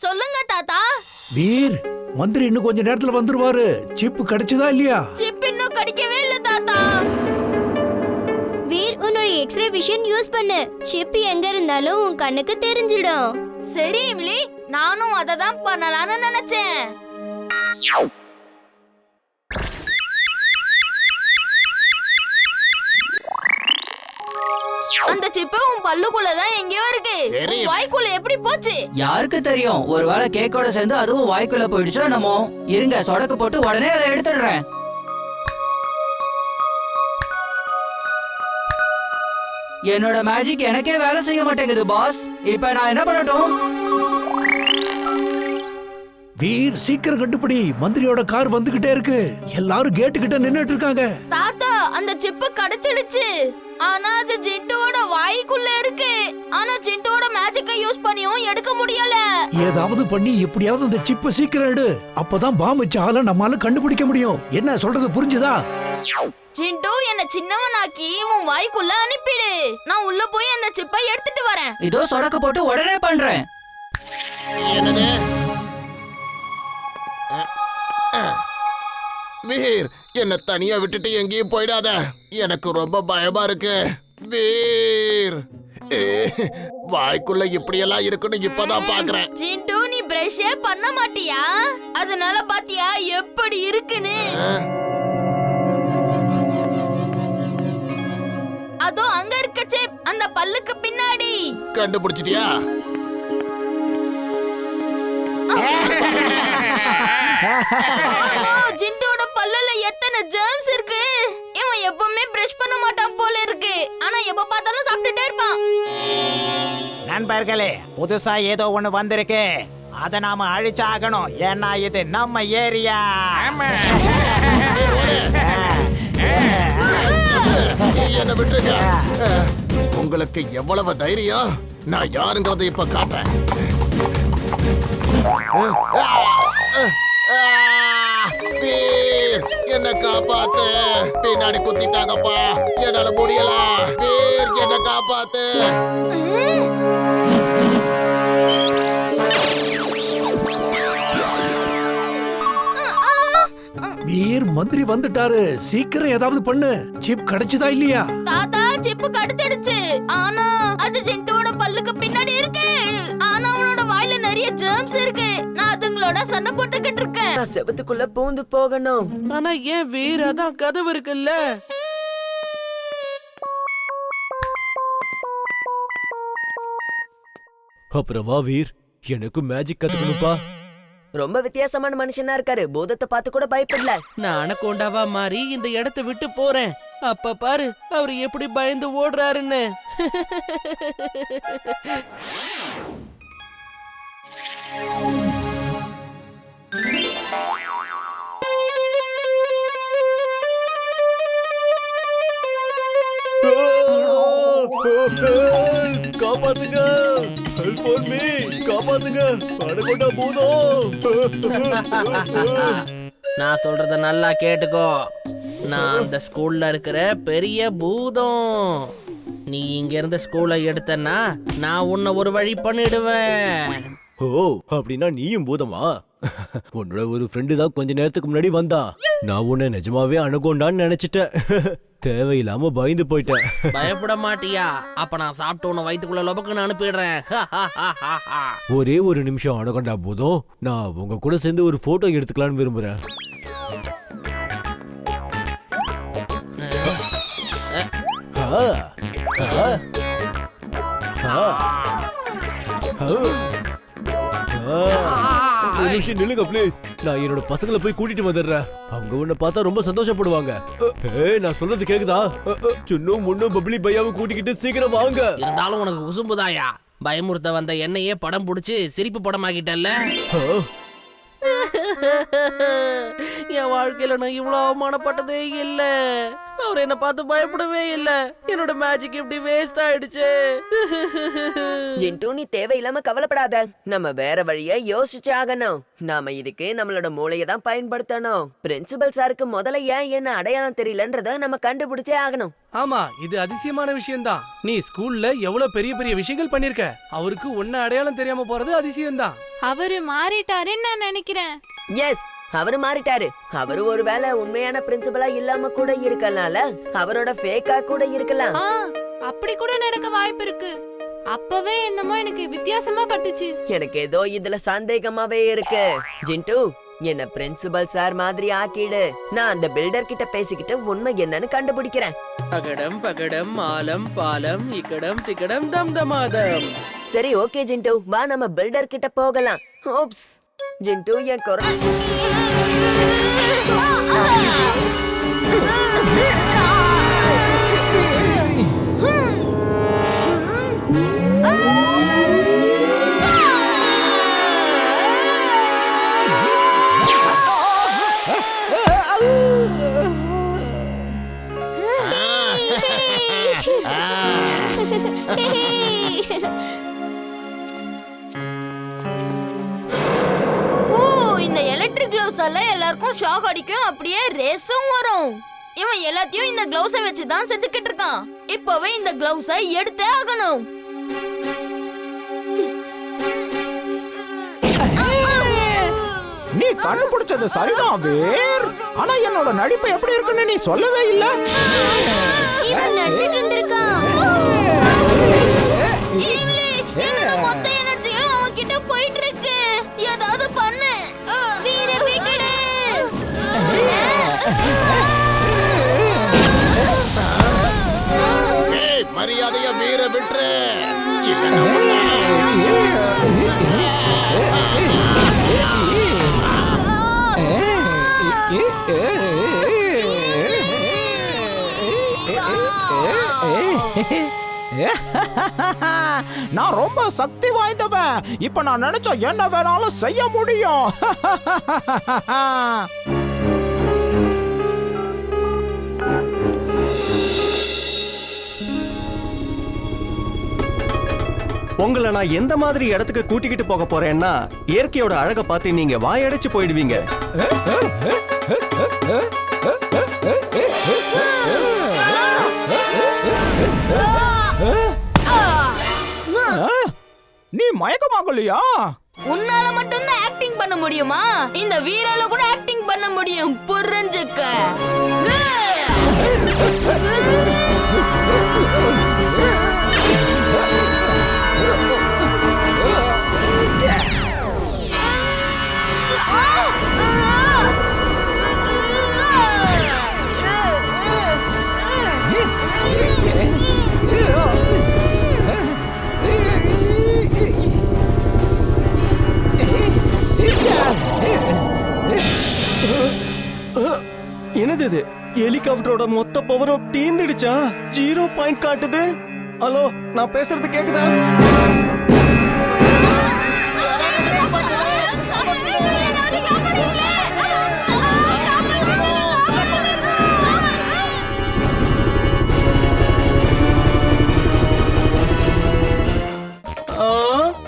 சொல்லுங்க தாத்தா. வீர், மந்திரி இன்னும் கொஞ்ச நேரத்துல வந்துருவாரு. சிப் கிடைச்சதா இல்லையா? சிப் இன்னும் கிடைக்கவே இல்ல தாத்தா. வீர், உன்னோட எக்ஸ்ரே விஷன் யூஸ் பண்ணு. சிப் எங்க இருந்தாலும் உன் கண்ணுக்கு தெரிஞ்சிடும். சரி எமிலி, நானும் அதை தான் பண்ணலாம்னு நினைச்சேன். அந்த சிப்பு உன் பல்லுக்குள்ள தான் எங்கேயோ இருக்கு. வாய்க்குள்ள எப்படி போச்சு யாருக்கு தெரியும்? ஒருவேளை கேக்கோட சேர்ந்து அதுவும் வாய்க்குள்ள போயிடுச்சோ என்னமோ. இருங்க, சொடக்கு போட்டு உடனே அதை எடுத்துடுறேன். என்னோட மேஜிக் எனக்கே வேலை செய்ய மாட்டேங்குது பாஸ். இப்ப நான் என்ன பண்ணட்டும்? வீர், சீக்கிரம் கண்டுபிடி. மந்திரியோட கார் வந்துகிட்டே இருக்கு. எல்லாரும் கேட்டு கிட்ட நின்னுட்டு இருக்காங்க. தாத்தா, அந்த சிப்பு கிடைச்சிடுச்சு. ஆனா அது ஜிண்டுவோட வாய்க்குள்ள இருக்கு. ஆனா ஜிண்டுவோட மேஜிக்கை யூஸ் பண்ணியும் எடுக்க முடியல. ஏதாவது பண்ணி எப்படியாவது அந்த சிப்பை சீக்கிரம் எடு. அப்பதான் பாம் வச்ச ஆள நம்மால கண்டுபிடிக்க முடியும். என்ன சொல்றது புரிஞ்சுதா? ஜிண்டு, என்ன சின்னவனாக்கி உன் வாய்க்குள்ள அனுப்பிடு. நான் உள்ள போய் அந்த சிப்பை எடுத்துட்டு வரேன். இதோ சொடக்கு போட்டு உடனே பண்றேன். என்னது? வீர், என்ன தனியா விட்டுட்டு எங்கேயும் போயிடாத. எனக்கு ரொம்ப பயமா இருக்கு. வீர், வாய்க்குள்ள இப்படியெல்லாம் இருக்குன்னு இப்பதான் பாக்குறேன். ஜிண்டு, நீ பிரஷே பண்ண மாட்டியா? அதனால பாத்தியா எப்படி இருக்குன்னு? அதோ அங்க இருக்க சிப், அந்த பல்லுக்கு பின்னாடி. கண்டுபிடிச்சிட்டியா? ஜிண்டுவோட பல்லுல எத்தனை ஜெர்ம்ஸ் இருக்கு. இவன் எப்பவுமே பிரஷ் பண்ண மாட்டான் போல இருக்கு. ஆனா எப்ப பார்த்தாலும் சாப்பிட்டுட்டே இருப்பான். நண்பர்களே, புதுசா ஏதோ ஒண்ணு வந்திருக்கு. அத நாம அழிச்சாகணும். ஏன்னா இது நம்ம ஏரியா. என்ன விட்டுருங்க. உங்களுக்கு எவ்வளவு தைரியம்? நான் யாருங்கிறத இப்ப காட்டுறேன். வீர், என்ன காப்பாத்து. பின்னாடி குத்திட்டாங்கப்பா. என்னால முடியல. வீர், என்ன காப்பாத்து. வீர், மந்திரி வந்துட்டாரு. சீக்கிரம் ஏதாவது பண்ணு. சிப் கிடைச்சதா இல்லையா? தாத்தா, சிப்பு கிடைச்சிடுச்சு. ஆனா அது ஜிண்டுவோட பல்லுக்கு பின்னாடி இருக்கு. ஆனா அவனோட வாயில நிறைய ஜெர்ம்ஸ் இருக்கு. நான் அதுங்களோட சண்டை போட்டுக்கிட்டு இருக்கேன். நான் செவத்துக்குள்ள பூந்து போகணும். ஆனா ஏன் வீர், அதான் கதவு இருக்குல்ல. அப்புறமா வீர், எனக்கு மேஜிக் கத்துக்கணும்பா. ரொம்ப வித்தியாசமான மனுஷனா இருக்காரு. பூதத்தை பார்த்து கூட பயப்படல. நான் அனகோண்டாவா மாறி இந்த இடத்தை விட்டு போறேன். அப்ப பாரு அவர் எப்படி பயந்து ஓடுறாருன்னு. காப்பாத்துங்க. Help for me. காப்பாத்துங்க. அனகோண்டா பூதம். நான் சொல்றத நல்லா கேட்டுக்கோ. நான் அந்த ஸ்கூல்ல இருக்கிற பெரிய பூதம். நீ இங்க இருந்து ஸ்கூலை எடுத்தன்னா நான் உன்னை ஒரு வழி பண்ணிடுவேன். ஓ, அப்படின்னா நீயும் பூதமா? உன்னோட ஒரு ஃப்ரெண்டு தான் கொஞ்ச நேரத்துக்கு முன்னாடி வந்தா. நான் உன்னை நிஜமாவே அனகோண்டான்னு நினைச்சிட்டேன். தேவையில்லாம பயந்து போயிட்டேன். பயப்பட மாட்டியா? அப்ப நான் சாப்பிட்டு உன்னை வயிற்றுக்குள்ள லொபக்குன்னு அனுப்பிடுறேன். ஒரே ஒரு நிமிஷம் அனகோண்டா பூதம். நான் உங்க கூட சேர்ந்து ஒரு போட்டோ எடுத்துக்கலான்னு விரும்புறேன். ஒரு நிமிஷம் நில்லுங்க ப்ளீஸ். நான் என்னோட பசங்களை போய் கூட்டிட்டு வந்துடுறேன். அவங்க உன்னை பார்த்தா ரொம்ப சந்தோஷப்படுவாங்க. நான் சொல்றது கேக்குதா? சுன்னு முன்னு பப்ளி பையாவை கூட்டிக்கிட்டு சீக்கிரம் வாங்க. இருந்தாலும் உனக்கு குசும்புதாயா? பயமுறுத்த வந்த என்னையே படம் புடிச்சு சிரிப்பு படமாக்கிட்டல்ல. என் வாழ்க்கையில நான் இவ்வளவு அவமானப்பட்டதே இல்ல. அவர் என்ன பார்த்து பயப்படவே இல்ல. என்னோட மேஜிக் இப்படி வேஸ்ட் ஆயிடுச்சு. ஜிண்டு, நீ தேவையில்லாம கவலைப்படாத. நம்ம வேற வழிய யோசிச்சு ஆகணும். நாம இதுக்கு நம்மளோட மூளையை தான் பயன்படுத்தணும். பிரின்சிபல் சாருக்கு முதல்ல ஏன் என்ன அடையாளம் தெரியலன்றத நம்ம கண்டுபிடிச்சே ஆகணும். ஆமா, இது அதிசயமான விஷயம்தான். நீ ஸ்கூல்ல எவ்வளவு பெரிய பெரிய விஷயங்கள் பண்ணிருக்க. அவருக்கு ஒன்ன அடையாளம் தெரியாம போறது அதிசயம்தான். அவரு மாறிட்டாருன்னு நான் நினைக்கிறேன். எஸ், அவரு மாறிட்டாரு. அவரு ஒருவேளை உண்மையான பிரின்சிபலா இல்லாம கூட இருக்கலாம்ல. அவரோட ஃபேக்கா கூட இருக்கலாம். அப்படி கூட நடக்க வாய்ப்பு இருக்கு. அப்பவே என்னமோ எனக்கு வித்தியாசமா பட்டுச்சு. எனக்கு ஏதோ இதுல சந்தேகமாவே இருக்கு. ஜிண்டு, என்ன பிரின்சிபல் சார் மாதிரி ஆக்கிடு. நான் அந்த பில்டர் கிட்ட பேசிக்கிட்டு உண்மை என்னன்னு கண்டுபிடிக்கிறேன். பகடம் பகடம் ஆலம் பாலம் இக்கடம் திக்கடம் டம் டமாதம். சரி, ஓகே ஜிண்டு, வா நம்ம பில்டர் கிட்ட போகலாம். ஓப்ஸ், ஜிண்டு என் குரல். இந்த எலக்ட்ரிக் கிளவுஸால எல்லாருக்கும் ஷாக் அடிக்கும், அப்படியே ரேஸும் வரும். இவன் எல்லாத்தையும் இந்த கிளவுஸை வச்சு தான் செஞ்சுக்கிட்டு இருக்கான். இப்பவே இந்த கிளவுஸை எடுத்தே ஆகணும். நீ கண்டுபிடிச்சது சரிதான் வேர். ஆனா என்னோட நடிப்பு எப்படி இருக்குன்னு நீ சொல்லவே இல்ல. இவன் நடிச்சிட்டு இருந்திருக்கான். மொத்த எனர்ஜியும் அவன் கிட்ட போயிட்டு இருக்கு. ஏதாவது பண்ணு. வீர விட்டுடு. ஏய், மரியாதையா வீர விட்டுரு. நான் ரொம்ப சக்தி வாய்ந்தவன். இப்ப நான் நினைச்சா என்ன வேணாலும் செய்ய முடியும். உங்களை நான் எந்த மாதிரி இடத்துக்கு கூட்டிக்கிட்டு போக போறேன்னா, இயற்கையோட அழகை பார்த்து நீங்க வாயடைச்சு போயிடுவீங்க. நீ மயக்கமாகலையா? உன்னால மட்டும் தான் ஆக்டிங் பண்ண முடியுமா? இந்த வீரால கூட ஆக்டிங் பண்ண முடியும், புரிஞ்சுக்க. என்னது இது? ஹெலிகாப்டரோட மொத்த பவரும் தீந்துடுச்சா? 0 பாயிண்ட் காட்டுது. ஹலோ, நான் பேசுறது கேக்குதா?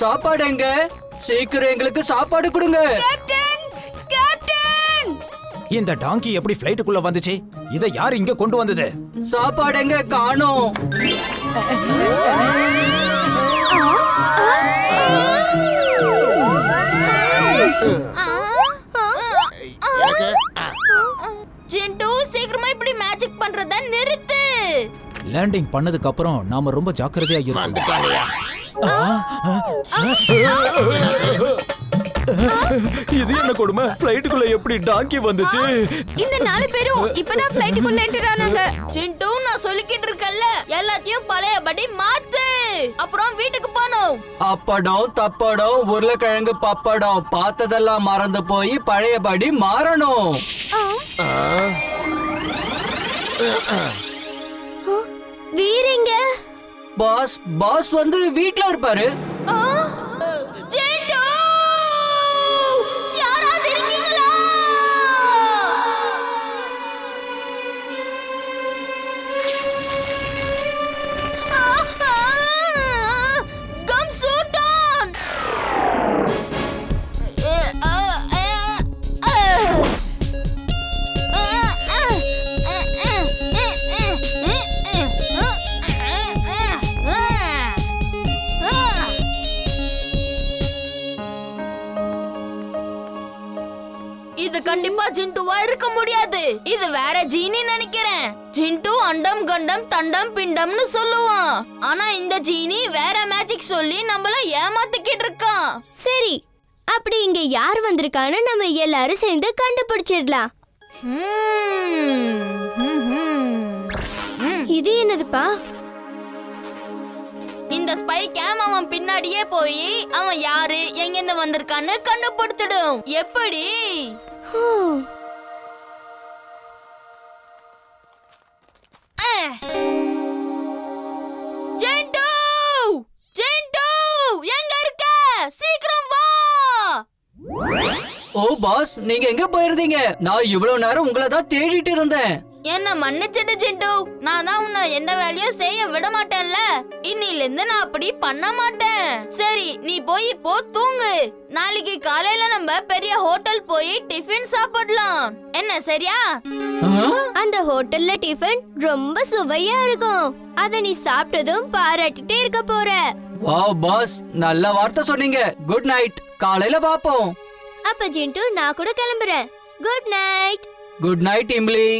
சாப்பாடு எங்க? சீக்கிரம் எங்களுக்கு சாப்பாடு கொடுங்க. இந்த டாங்கி எப்படி ஃளைட்டுக்குள்ள வந்துச்சு? இத யார் இங்க கொண்டு வந்தது? சாப்பாடு எங்க? காணோம். ஜிண்டு, சீக்கிரமா இப்படி மேஜிக் பண்றத நிறுத்து. லேண்டிங் பண்ணதுக்கு அப்புறம் நாம ரொம்ப ஜாக்கிரதையா இருக்கணும். இது என்ன கொடுமை? ஃளைட்டுக்குள்ள எப்படி டாங்கி வந்துச்சு? இந்த 4 பேரும் இப்பதான் ஃளைட்டுக்குள்ள என்டர் ஆனாங்க. ஜிண்டு, நான் சொல்லிக்கிட்டு இருக்கேன்ல, எல்லாத்தையும் பழையபடி மாத்து. அப்புறம் வீட்டுக்கு போணும். அப்படம் தப்படம் உருளைக்கிழங்கு பப்படம் பார்த்ததெல்லாம் மறந்து போய் பழையபடி மாறணும். வீரங்க பாஸ் வந்து வீட்ல இருப்பாரு. ஜிண்டு, யாராவது இருக்கீங்களா? கண்டிப்பா ஜிண்டுவா இருக்க முடியாது. இது வேற ஜீனி நினைக்கிறேன். ஜிண்டு அண்டம் கண்டம் தண்டம் பிண்டம்னு சொல்லுவான். ஆனா இந்த ஜீனி வேற மேஜிக் சொல்லி நம்மள ஏமாத்திக்கிட்டு இருக்கான். சரி, அப்படி இங்க யார் வந்திருக்கான்னு நம்ம எல்லாரும் சேர்ந்து கண்டுபிடிச்சிடலாம். இது என்னதுப்பா? இந்த ஸ்பை கேம் அவன் பின்னாடியே போய் அவன் யாரு எங்கிருந்து வந்திருக்கான்னு கண்டுபிடிச்சிடும். எப்படி? ஜென்டு! ஜென்டு! எங்க இருக்க? சீக்கிரம் வா! ஓ பாஸ், நீங்க எங்க போயிருந்தீங்க? நான் இவ்வளவு நேரம் உங்களை தான் தேடிட்டு இருந்தேன். என்ன மன்னிச்சிடு ஜிண்டு. நான் தான் உன்னை எந்த வேலையும் செய்ய விட மாட்டேன்ல. இன்னில இருந்து நான் அப்படி பண்ண மாட்டேன். சரி, நீ போய் இப்போ தூங்கு. நாளைக்கு காலையில நம்ம பெரிய ஹோட்டல் போய் டிஃபன் சாப்பிடலாம். என்ன சரியா? அந்த ஹோட்டல்ல டிஃபன் ரொம்ப சுவையா இருக்கும். அத நீ சாப்பிட்டதும் பாராட்டிட்டே இருக்க போற. வாவ் பாஸ், நல்ல வார்த்தை சொன்னீங்க. Good night. காலையில பாப்போம். அப்ப ஜிண்டு, நான் கூட கிளம்புறேன். Good night. Good night imli.